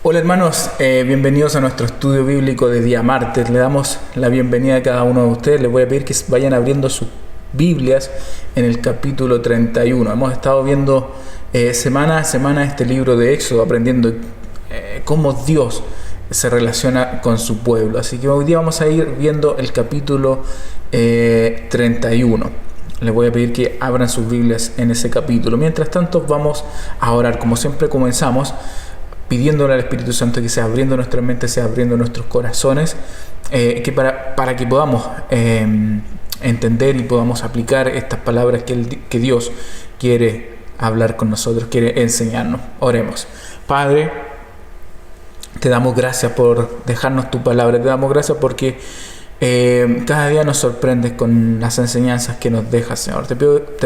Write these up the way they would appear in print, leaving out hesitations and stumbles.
Hola hermanos, bienvenidos a nuestro estudio bíblico de día martes. Le damos la bienvenida a cada uno de ustedes. Les voy a pedir que vayan abriendo sus Biblias en el capítulo 31. Hemos estado viendo semana a semana este libro de Éxodo, aprendiendo cómo Dios se relaciona con su pueblo. Así que hoy día vamos a ir viendo el capítulo 31. Les voy a pedir que abran sus Biblias en ese capítulo. Mientras tanto vamos a orar. Como siempre comenzamos pidiéndole al Espíritu Santo que sea abriendo nuestra mente, sea abriendo nuestros corazones, que para que podamos entender y podamos aplicar estas palabras que Dios quiere hablar con nosotros, quiere enseñarnos. Oremos. Padre, te damos gracias por dejarnos tu palabra, te damos gracias porque cada día nos sorprendes con las enseñanzas que nos dejas, Señor. Te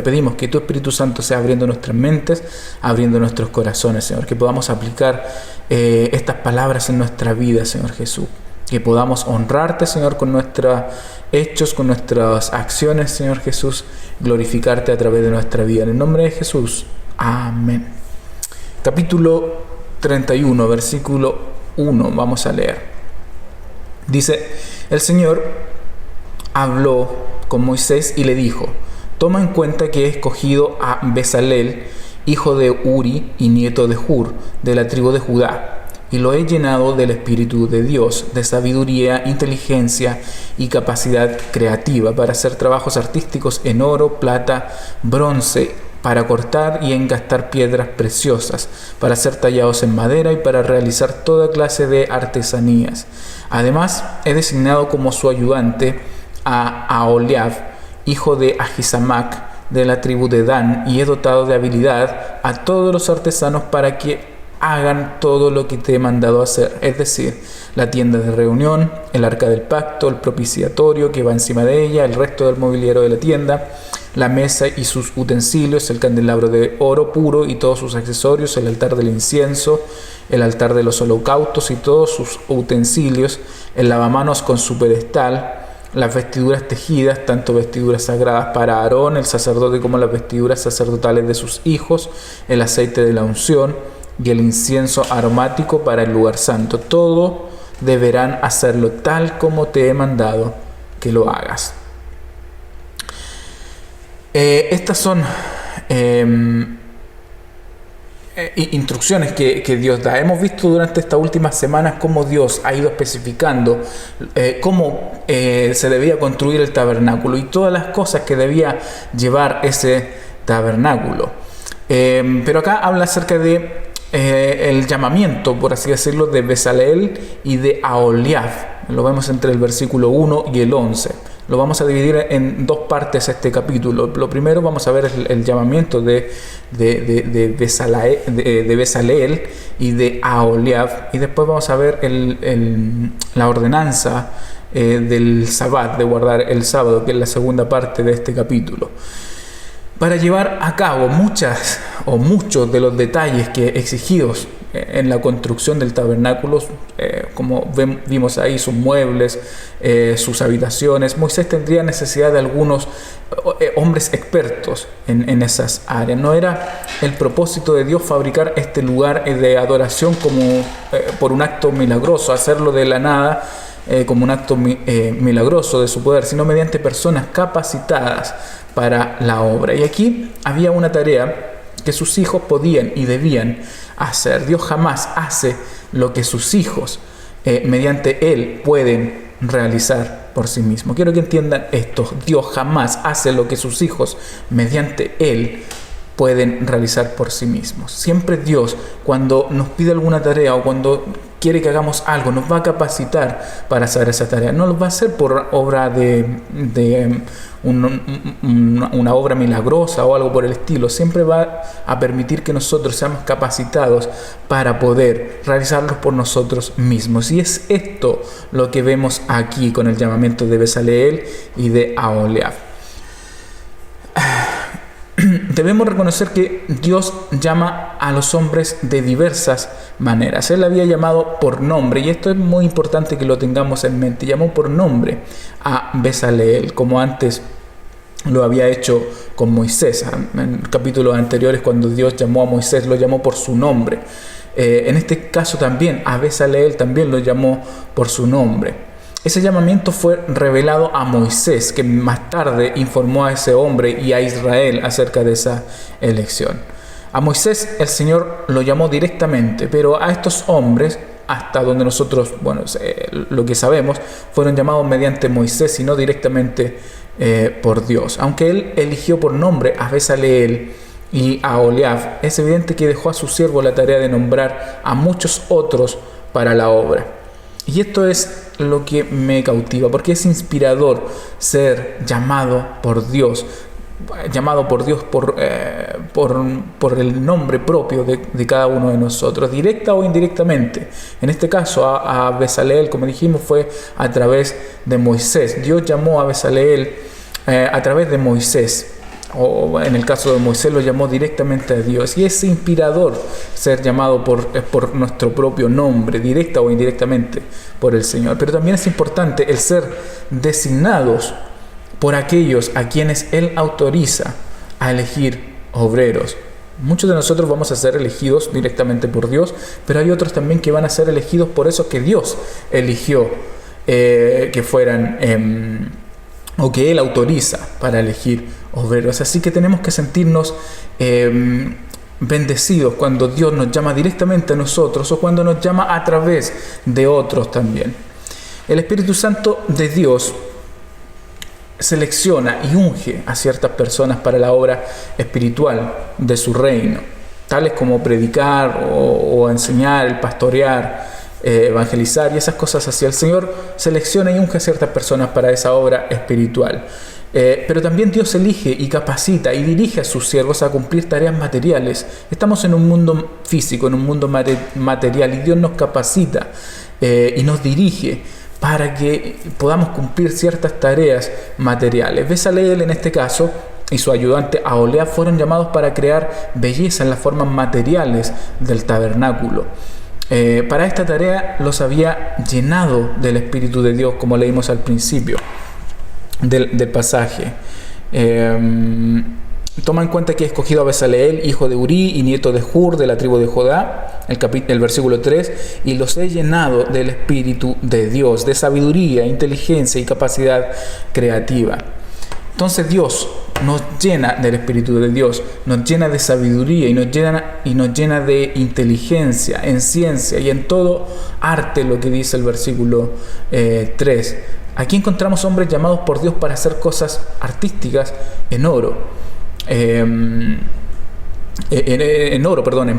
pedimos que tu Espíritu Santo sea abriendo nuestras mentes, abriendo nuestros corazones, Señor, que podamos aplicar estas palabras en nuestra vida, Señor Jesús, que podamos honrarte, Señor, con nuestros hechos, con nuestras acciones, Señor Jesús, glorificarte a través de nuestra vida. En el nombre de Jesús, amén. Capítulo 31, versículo 1, vamos a leer. Dice: el Señor habló con Moisés y le dijo: toma en cuenta que he escogido a Bezalel, hijo de Uri y nieto de Hur, de la tribu de Judá, y lo he llenado del Espíritu de Dios, de sabiduría, inteligencia y capacidad creativa para hacer trabajos artísticos en oro, plata, bronce, para cortar y engastar piedras preciosas, para ser tallados en madera y para realizar toda clase de artesanías. Además, he designado como su ayudante a Aholiab, hijo de Ahisamac, de la tribu de Dan, y he dotado de habilidad a todos los artesanos para que hagan todo lo que te he mandado hacer, es decir, la tienda de reunión, el arca del pacto, el propiciatorio que va encima de ella, el resto del mobiliario de la tienda, la mesa y sus utensilios, el candelabro de oro puro y todos sus accesorios, el altar del incienso, el altar de los holocaustos y todos sus utensilios, el lavamanos con su pedestal, las vestiduras tejidas, tanto vestiduras sagradas para Aarón, el sacerdote, como las vestiduras sacerdotales de sus hijos, el aceite de la unción y el incienso aromático para el lugar santo. Todo deberán hacerlo tal como te he mandado que lo hagas. Estas son instrucciones que Dios da. Hemos visto durante estas últimas semanas cómo Dios ha ido especificando cómo se debía construir el tabernáculo y todas las cosas que debía llevar ese tabernáculo. Pero acá habla acerca de el llamamiento, por así decirlo, de Bezalel y de Aholiab. Lo vemos entre el versículo 1 y el 11. Lo vamos a dividir en dos partes este capítulo. Lo primero vamos a ver el llamamiento de Bezalel y de Aholiab, y después vamos a ver la ordenanza del Sabbat, de guardar el sábado, que es la segunda parte de este capítulo. Para llevar a cabo muchos de los detalles exigidos en la construcción del tabernáculo, como vimos ahí, sus muebles, sus habitaciones, Moisés tendría necesidad de algunos hombres expertos en esas áreas. No era el propósito de Dios fabricar este lugar de adoración como por un acto milagroso, hacerlo de la nada, como un acto milagroso de su poder, sino mediante personas capacitadas para la obra. Y aquí había una tarea que sus hijos podían y debían hacer. Dios jamás hace lo que sus hijos mediante Él pueden realizar por sí mismo. Quiero que entiendan esto: Dios jamás hace lo que sus hijos mediante Él pueden realizar por sí mismos. Siempre Dios, cuando nos pide alguna tarea o cuando quiere que hagamos algo, nos va a capacitar para hacer esa tarea. No lo va a hacer por obra una obra milagrosa o algo por el estilo. Siempre va a permitir que nosotros seamos capacitados para poder realizarlos por nosotros mismos. Y es esto lo que vemos aquí con el llamamiento de Bezalel y de Aholiab. Debemos reconocer que Dios llama a los hombres de diversas maneras. Él había llamado por nombre, y esto es muy importante que lo tengamos en mente. Llamó por nombre a Bezalel, como antes lo había hecho con Moisés. En capítulos anteriores, cuando Dios llamó a Moisés, lo llamó por su nombre. En este caso también a Bezaleel también lo llamó por su nombre. Ese llamamiento fue revelado a Moisés, que más tarde informó a ese hombre y a Israel acerca de esa elección. A Moisés el Señor lo llamó directamente, pero a estos hombres, hasta donde nosotros, lo que sabemos, fueron llamados mediante Moisés y no directamente por Dios. Aunque él eligió por nombre a Bezaleel y a Oholiab, es evidente que dejó a su siervo la tarea de nombrar a muchos otros para la obra. Y esto es lo que me cautiva, porque es inspirador ser llamado por Dios por el nombre propio de cada uno de nosotros, directa o indirectamente. En este caso a Bezaleel, como dijimos, fue a través de Moisés. Dios llamó a Bezaleel a través de Moisés, o en el caso de Moisés lo llamó directamente a Dios, y es inspirador ser llamado por nuestro propio nombre, directa o indirectamente por el Señor. Pero también es importante el ser designados por aquellos a quienes Él autoriza a elegir obreros. Muchos de nosotros vamos a ser elegidos directamente por Dios, pero hay otros también que van a ser elegidos por esos que Dios eligió que fueran o que Él autoriza para elegir obreros. Así que tenemos que sentirnos bendecidos cuando Dios nos llama directamente a nosotros o cuando nos llama a través de otros también. El Espíritu Santo de Dios selecciona y unge a ciertas personas para la obra espiritual de su reino, tales como predicar o enseñar, el pastorear, evangelizar y esas cosas así. El Señor selecciona y unge a ciertas personas para esa obra espiritual. Pero también Dios elige y capacita y dirige a sus siervos a cumplir tareas materiales. Estamos en un mundo físico, en un mundo material, y Dios nos capacita y nos dirige para que podamos cumplir ciertas tareas materiales. Bezaleel en este caso y su ayudante Oholiab fueron llamados para crear belleza en las formas materiales del tabernáculo. Para esta tarea los había llenado del Espíritu de Dios, como leímos al principio del pasaje. Toma en cuenta que he escogido a Bezaleel, hijo de Uri y nieto de Hur, de la tribu de Judá, el versículo 3, y los he llenado del Espíritu de Dios, de sabiduría, inteligencia y capacidad creativa. Entonces Dios nos llena del Espíritu de Dios, nos llena de sabiduría y nos llena de inteligencia en ciencia y en todo arte, lo que dice el versículo 3. Aquí encontramos hombres llamados por Dios para hacer cosas artísticas en oro. En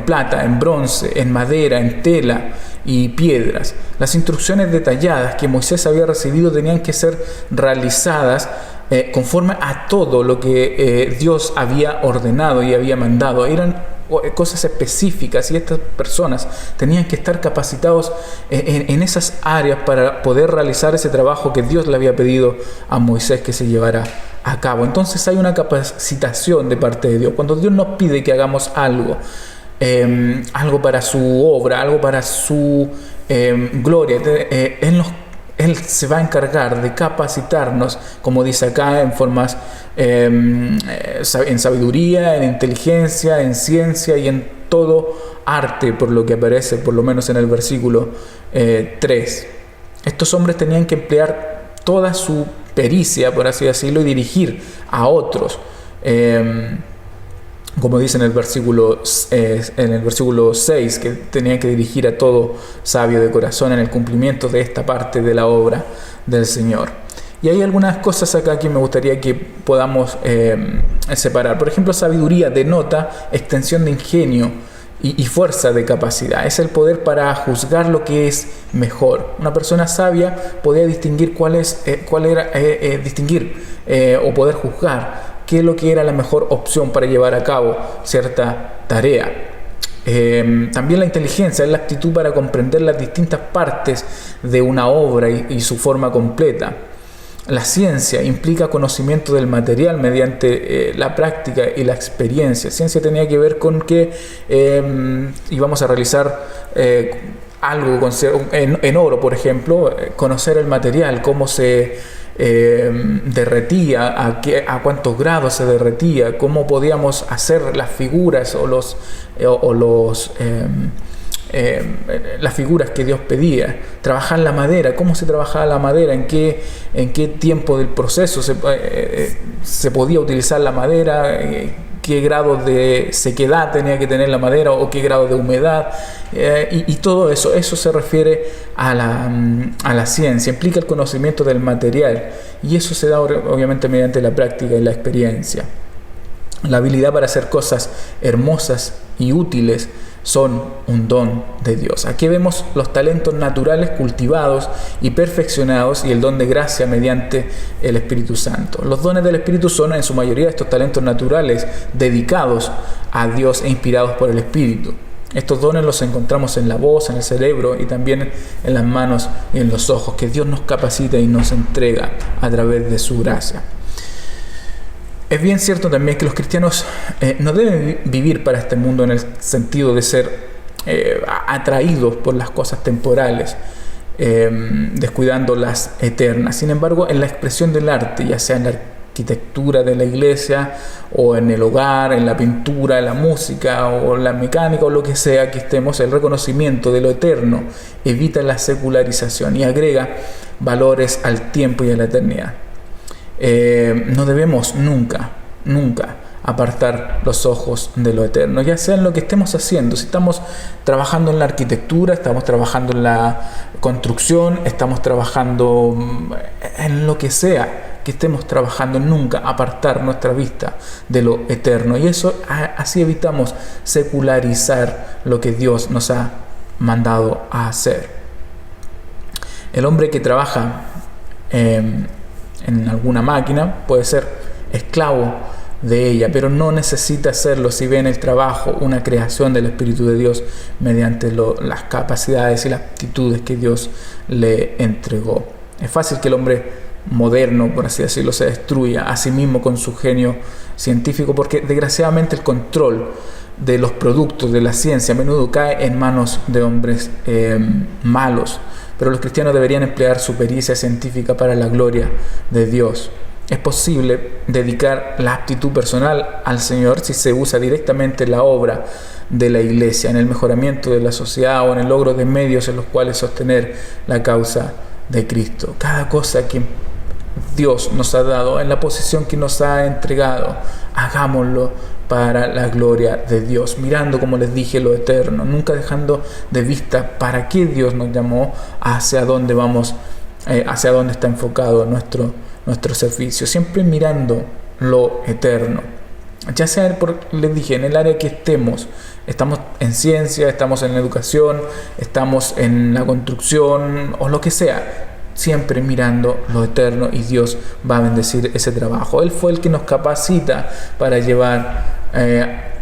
plata, en bronce, en madera, en tela y piedras. Las instrucciones detalladas que Moisés había recibido tenían que ser realizadas conforme a todo lo que Dios había ordenado y había mandado. Eran cosas específicas y estas personas tenían que estar capacitados en esas áreas para poder realizar ese trabajo que Dios le había pedido a Moisés que se llevara a cabo. Entonces hay una capacitación de parte de Dios. Cuando Dios nos pide que hagamos algo para su obra, algo para su gloria, Él se va a encargar de capacitarnos, como dice acá, en formas en sabiduría, en inteligencia, en ciencia y en todo arte, por lo que aparece por lo menos en el versículo 3. Estos hombres tenían que emplear toda su pericia, por así decirlo, y dirigir a otros, como dice en el versículo 6, que tenían que dirigir a todo sabio de corazón en el cumplimiento de esta parte de la obra del Señor. Y hay algunas cosas acá que me gustaría que podamos separar. Por ejemplo, sabiduría denota extensión de ingenio y fuerza de capacidad. Es el poder para juzgar lo que es mejor. Una persona sabia podía distinguir o poder juzgar qué es lo que era la mejor opción para llevar a cabo cierta tarea. También la inteligencia es la aptitud para comprender las distintas partes de una obra y su forma completa. La ciencia implica conocimiento del material mediante la práctica y la experiencia. Ciencia tenía que ver con que íbamos a realizar algo en oro, por ejemplo, conocer el material, cómo se derretía, a cuántos grados se derretía, cómo podíamos hacer las figuras o las figuras que Dios pedía. Trabajar la madera, cómo se trabajaba la madera, en qué tiempo del proceso se podía utilizar la madera, qué grado de sequedad tenía que tener la madera o qué grado de humedad, y todo eso se refiere a la ciencia, implica el conocimiento del material, y eso se da obviamente mediante la práctica y la experiencia. La habilidad para hacer cosas hermosas y útiles son un don de Dios. Aquí vemos los talentos naturales cultivados y perfeccionados y el don de gracia mediante el Espíritu Santo. Los dones del Espíritu son en su mayoría estos talentos naturales dedicados a Dios e inspirados por el Espíritu. Estos dones los encontramos en la voz, en el cerebro y también en las manos y en los ojos, que Dios nos capacita y nos entrega a través de su gracia. Es bien cierto también que los cristianos no deben vivir para este mundo en el sentido de ser atraídos por las cosas temporales, descuidando las eternas. Sin embargo, en la expresión del arte, ya sea en la arquitectura de la iglesia o en el hogar, en la pintura, en la música o la mecánica o lo que sea que estemos, el reconocimiento de lo eterno evita la secularización y agrega valores al tiempo y a la eternidad. No debemos nunca apartar los ojos de lo eterno, ya sea en lo que estemos haciendo. Si estamos trabajando en la arquitectura, estamos trabajando en la construcción, estamos trabajando en lo que sea que estemos trabajando, nunca apartar nuestra vista de lo eterno, y eso así evitamos secularizar lo que Dios nos ha mandado a hacer. El hombre que trabaja en alguna máquina puede ser esclavo de ella, pero no necesita hacerlo si ve en el trabajo una creación del Espíritu de Dios mediante las capacidades y las aptitudes que Dios le entregó. Es fácil que el hombre moderno, por así decirlo, se destruya a sí mismo con su genio científico, porque desgraciadamente el control de los productos de la ciencia a menudo cae en manos de hombres malos. Pero los cristianos deberían emplear su pericia científica para la gloria de Dios. Es posible dedicar la aptitud personal al Señor si se usa directamente en la obra de la iglesia, en el mejoramiento de la sociedad o en el logro de medios en los cuales sostener la causa de Cristo. Cada cosa que Dios nos ha dado, en la posición que nos ha entregado, hagámoslo para la gloria de Dios, mirando, como les dije, lo eterno, nunca dejando de vista para qué Dios nos llamó, hacia dónde vamos, hacia dónde está enfocado nuestro servicio, siempre mirando lo eterno. Ya sea, les dije, en el área que estamos en ciencia, estamos en la educación, estamos en la construcción o lo que sea, siempre mirando lo eterno, y Dios va a bendecir ese trabajo. Él fue el que nos capacita para llevar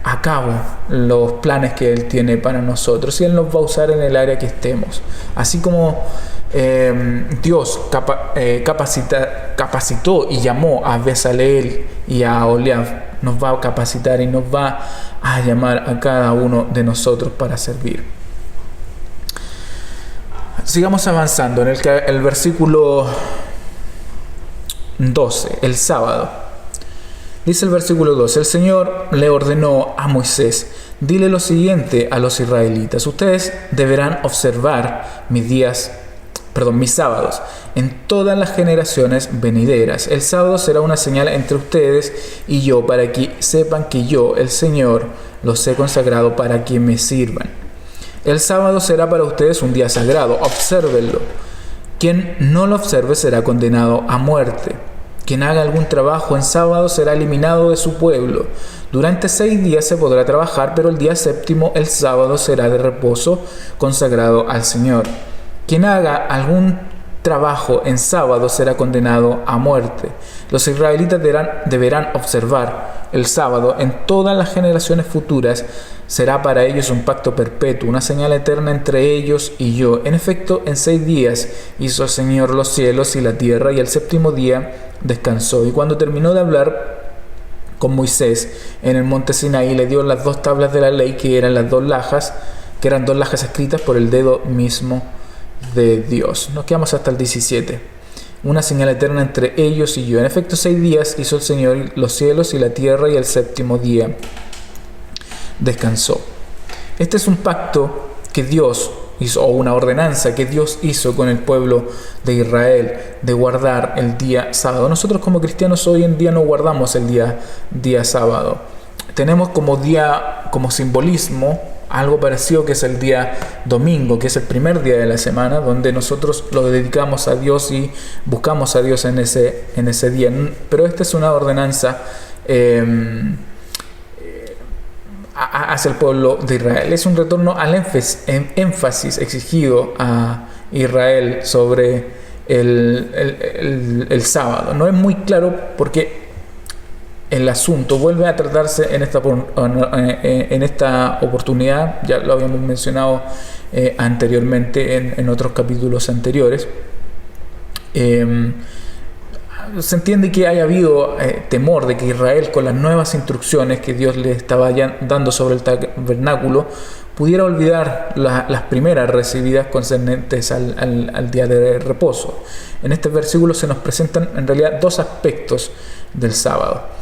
a cabo los planes que Él tiene para nosotros, y Él nos va a usar en el área que estemos. Así como Dios capacitó y llamó a Bezaleel y a Oholiab, nos va a capacitar y nos va a llamar a cada uno de nosotros para servir. Sigamos avanzando en el versículo 12, el sábado. Dice el versículo 12: el Señor le ordenó a Moisés: dile lo siguiente a los israelitas, ustedes deberán observar mis sábados en todas las generaciones venideras. El sábado será una señal entre ustedes y yo, para que sepan que yo, el Señor, los he consagrado para que me sirvan. El sábado será para ustedes un día sagrado, obsérvenlo. Quien no lo observe será condenado a muerte. Quien haga algún trabajo en sábado será eliminado de su pueblo. Durante 6 días se podrá trabajar, pero el día séptimo, el sábado, será de reposo, consagrado al Señor. Quien haga algún trabajo en sábado será condenado a muerte. Los israelitas deberán observar el sábado en todas las generaciones futuras. Será para ellos un pacto perpetuo, una señal eterna entre ellos y yo. En efecto, en 6 días hizo el Señor los cielos y la tierra, y el séptimo día descansó. Y cuando terminó de hablar con Moisés en el monte Sinaí, le dio las 2 tablas de la ley, que eran 2 lajas escritas por el dedo mismo de Dios. Nos quedamos hasta el 17. Una señal eterna entre ellos y yo. En efecto, 6 días hizo el Señor los cielos y la tierra, y el séptimo día descansó. Este es un pacto que Dios hizo, o una ordenanza que Dios hizo con el pueblo de Israel de guardar el día sábado. Nosotros como cristianos hoy en día no guardamos el día sábado. Tenemos como día, como simbolismo, algo parecido que es el día domingo, que es el primer día de la semana, donde nosotros lo dedicamos a Dios y buscamos a Dios en ese día. Pero esta es una ordenanza hacia el pueblo de Israel. Es un retorno al énfasis exigido a Israel sobre el sábado. No es muy claro porque el asunto vuelve a tratarse en esta oportunidad, ya lo habíamos mencionado anteriormente en otros capítulos anteriores. Se entiende que haya habido temor de que Israel, con las nuevas instrucciones que Dios le estaba dando sobre el tabernáculo, pudiera olvidar las primeras recibidas concernientes al día de reposo. En este versículo se nos presentan en realidad dos aspectos del sábado.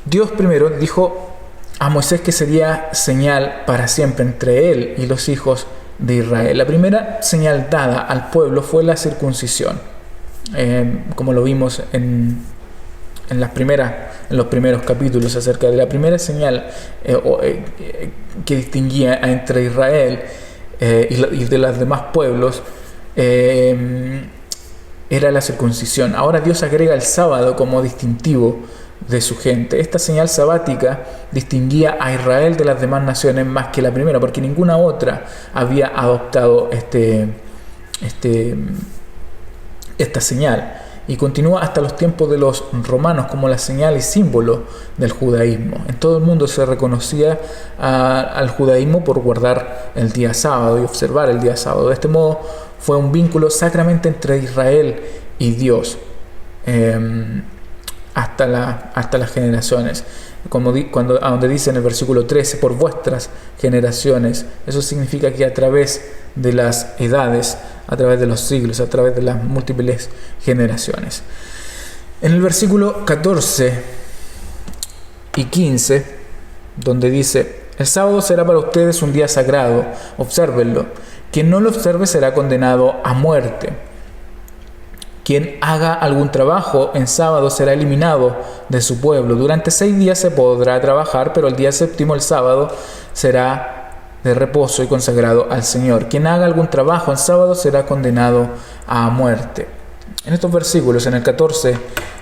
Dios primero dijo a Moisés que sería señal para siempre entre él y los hijos de Israel. La primera señal dada al pueblo fue la circuncisión, como lo vimos en los primeros capítulos, acerca de la primera señal que distinguía entre Israel y de los demás pueblos. Era la circuncisión. Ahora Dios agrega el sábado como distintivo de su gente. Esta señal sabática distinguía a Israel de las demás naciones más que la primera, porque ninguna otra había adoptado esta señal, y continúa hasta los tiempos de los romanos como la señal y símbolo del judaísmo. En todo el mundo se reconocía al judaísmo por guardar el día sábado y observar el día sábado. De este modo fue un vínculo sacramente entre Israel y Dios hasta las generaciones. A donde dice en el versículo 13, por vuestras generaciones, eso significa que a través de las edades, a través de los siglos, a través de las múltiples generaciones. En el versículo 14 y 15, donde dice: el sábado será para ustedes un día sagrado, obsérvenlo. Quien no lo observe será condenado a muerte. Quien haga algún trabajo en sábado será eliminado de su pueblo. Durante 6 días se podrá trabajar, pero el día séptimo, el sábado, será de reposo y consagrado al Señor. Quien haga algún trabajo en sábado será condenado a muerte. En estos versículos, en el 14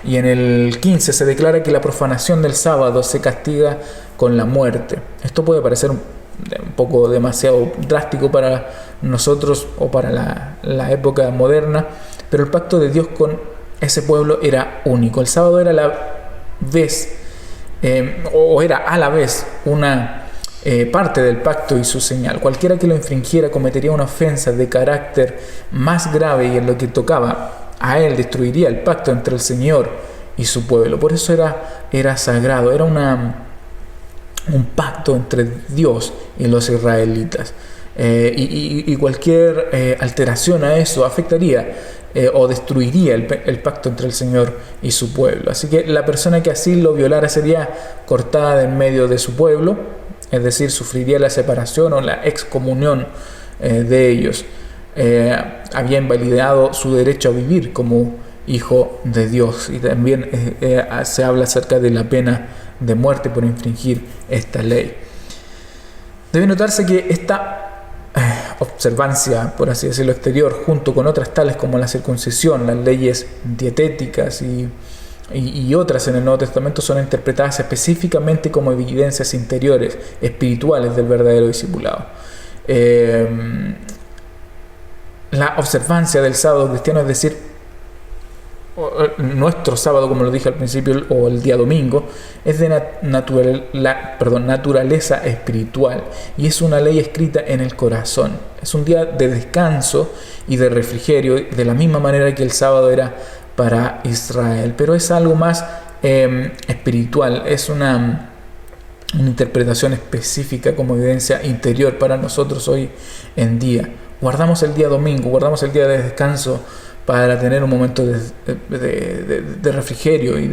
y en el 15, se declara que la profanación del sábado se castiga con la muerte. Esto puede parecer un poco demasiado drástico para nosotros o para la época moderna, pero el pacto de Dios con ese pueblo era único. El sábado era era a la vez una parte del pacto y su señal. Cualquiera que lo infringiera cometería una ofensa de carácter más grave, y en lo que tocaba a él destruiría el pacto entre el Señor y su pueblo. Por eso era sagrado, era un pacto entre Dios y los israelitas. Y cualquier alteración a eso afectaría o destruiría el pacto entre el Señor y su pueblo. Así que la persona que así lo violara sería cortada de en medio de su pueblo, es decir, sufriría la separación o la excomunión de ellos. Había invalidado su derecho a vivir como hijo de Dios, y también se habla acerca de la pena de muerte por infringir esta ley. Debe notarse que esta observancia, por así decirlo, exterior, junto con otras tales como la circuncisión, las leyes dietéticas y otras en el Nuevo Testamento, son interpretadas específicamente como evidencias interiores, espirituales del verdadero discipulado. La observancia del sábado cristiano, es decir, nuestro sábado, como lo dije al principio, o el día domingo, es de naturaleza espiritual, y es una ley escrita en el corazón. Es un día de descanso y de refrigerio, de la misma manera que el sábado era para Israel, pero es algo más espiritual. Es una interpretación específica como evidencia interior para nosotros hoy en día. Guardamos el día domingo, guardamos el día de descanso para tener un momento de refrigerio y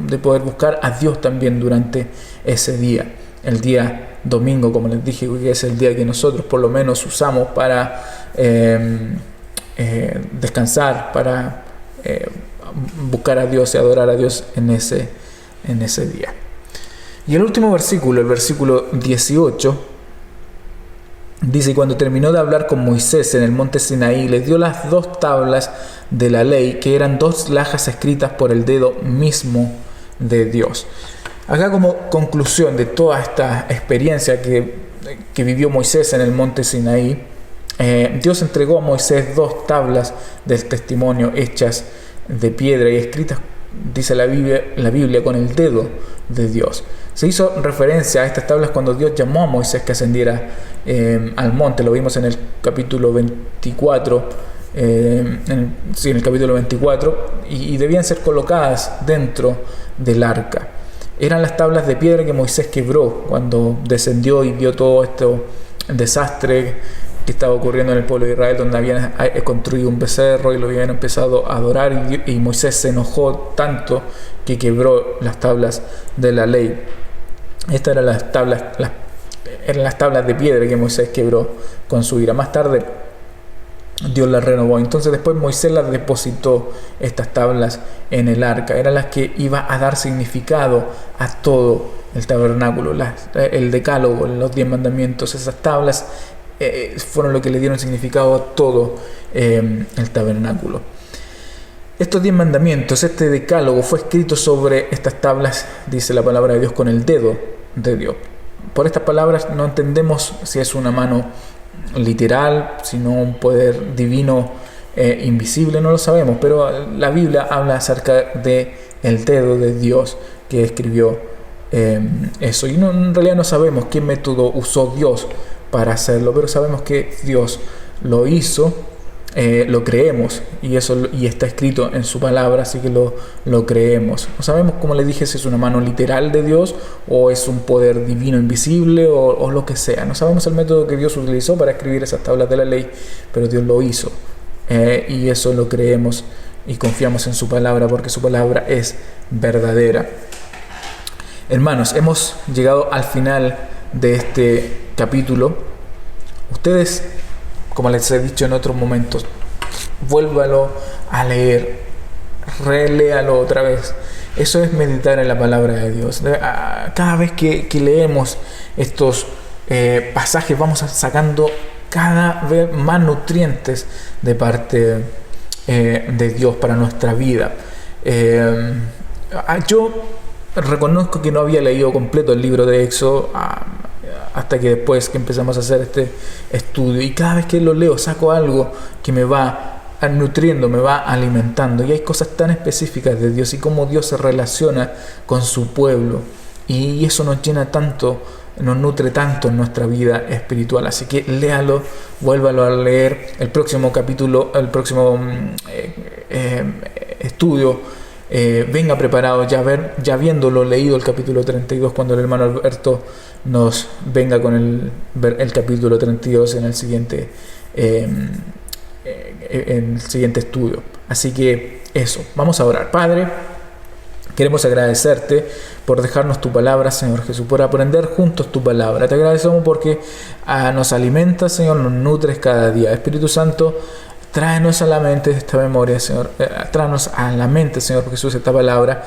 de poder buscar a Dios también durante ese día, el día domingo, como les dije, que es el día que nosotros por lo menos usamos para descansar, para buscar a Dios y adorar a Dios en ese día. Y el último versículo, el versículo 18, dice: cuando terminó de hablar con Moisés en el monte Sinaí, les dio las 2 tablas de la ley, que eran 2 lajas escritas por el dedo mismo de Dios. Acá, como conclusión de toda esta experiencia que vivió Moisés en el monte Sinaí, Dios entregó a Moisés 2 tablas del testimonio hechas de piedra y escritas, dice la Biblia, con el dedo de Dios. Se hizo referencia a estas tablas cuando Dios llamó a Moisés que ascendiera al monte. Lo vimos en el capítulo 24, en el capítulo 24, y debían ser colocadas dentro del arca. Eran las tablas de piedra que Moisés quebró cuando descendió y vio todo este desastre que estaba ocurriendo en el pueblo de Israel, donde habían construido un becerro y lo habían empezado a adorar, y Moisés se enojó tanto que quebró las tablas de la ley. Estas eran las tablas de piedra que Moisés quebró con su ira. Más tarde Dios las renovó. Entonces después Moisés las depositó, estas tablas, en el arca. Eran las que iba a dar significado a todo el tabernáculo, el decálogo, los 10 mandamientos. Esas tablas fueron lo que le dieron significado a todo el tabernáculo. Estos 10 mandamientos, este decálogo, fue escrito sobre estas tablas, dice la palabra de Dios, con el dedo de Dios. Por estas palabras no entendemos si es una mano literal, sino un poder divino invisible, no lo sabemos, pero la Biblia habla acerca de el dedo de Dios que escribió eso. Y en realidad no sabemos qué método usó Dios para hacerlo, pero sabemos que Dios lo hizo, lo creemos, y está escrito en su palabra, así que lo creemos. No sabemos, como les dije, si es una mano literal de Dios o es un poder divino invisible o lo que sea. No sabemos el método que Dios utilizó para escribir esas tablas de la ley, pero Dios lo hizo, y eso lo creemos y confiamos en su palabra, porque su palabra es verdadera. Hermanos, hemos llegado al final de este capítulo. Ustedes, como les he dicho en otros momentos, vuélvalo a leer, reléalo otra vez. Eso es meditar en la palabra de Dios. Cada vez que leemos estos pasajes, vamos sacando cada vez más nutrientes de parte de Dios para nuestra vida. Yo reconozco que no había leído completo el libro de Éxodo hasta que después que empezamos a hacer este estudio, y cada vez que lo leo saco algo que me va nutriendo, me va alimentando, y hay cosas tan específicas de Dios y cómo Dios se relaciona con su pueblo, y eso nos llena tanto, nos nutre tanto en nuestra vida espiritual. Así que léalo, vuélvalo a leer. El próximo capítulo, el próximo estudio, venga preparado ya habiéndolo leído el capítulo 32, cuando el hermano Alberto nos venga con el capítulo 32 en el siguiente estudio. Así que eso, vamos a orar. Padre, queremos agradecerte por dejarnos tu palabra, Señor Jesús, por aprender juntos tu palabra. Te agradecemos porque nos alimentas, Señor, nos nutres cada día. Espíritu Santo, tráenos a la mente esta memoria, Señor. Tráenos a la mente, Señor Jesús, esta palabra,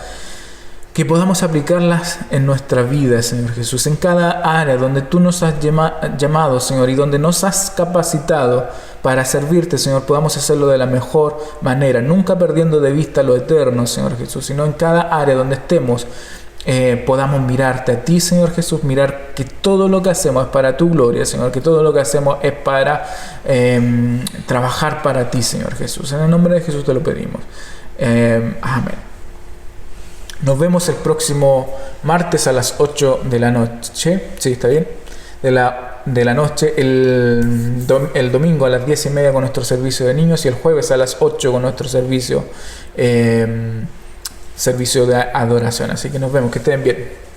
que podamos aplicarlas en nuestra vida, Señor Jesús, en cada área donde tú nos has llamado, Señor, y donde nos has capacitado para servirte, Señor. Podamos hacerlo de la mejor manera, nunca perdiendo de vista lo eterno, Señor Jesús, sino en cada área donde estemos podamos mirarte a ti, Señor Jesús, mirar que todo lo que hacemos es para tu gloria, Señor, que todo lo que hacemos es para trabajar para ti, Señor Jesús. En el nombre de Jesús te lo pedimos. Amén. Nos vemos el próximo martes a las 8 de la noche. Sí, está bien. De la noche, el domingo a las 10:30 con nuestro servicio de niños, y el jueves a las 8 con nuestro servicio de adoración. Así que nos vemos, que estén bien.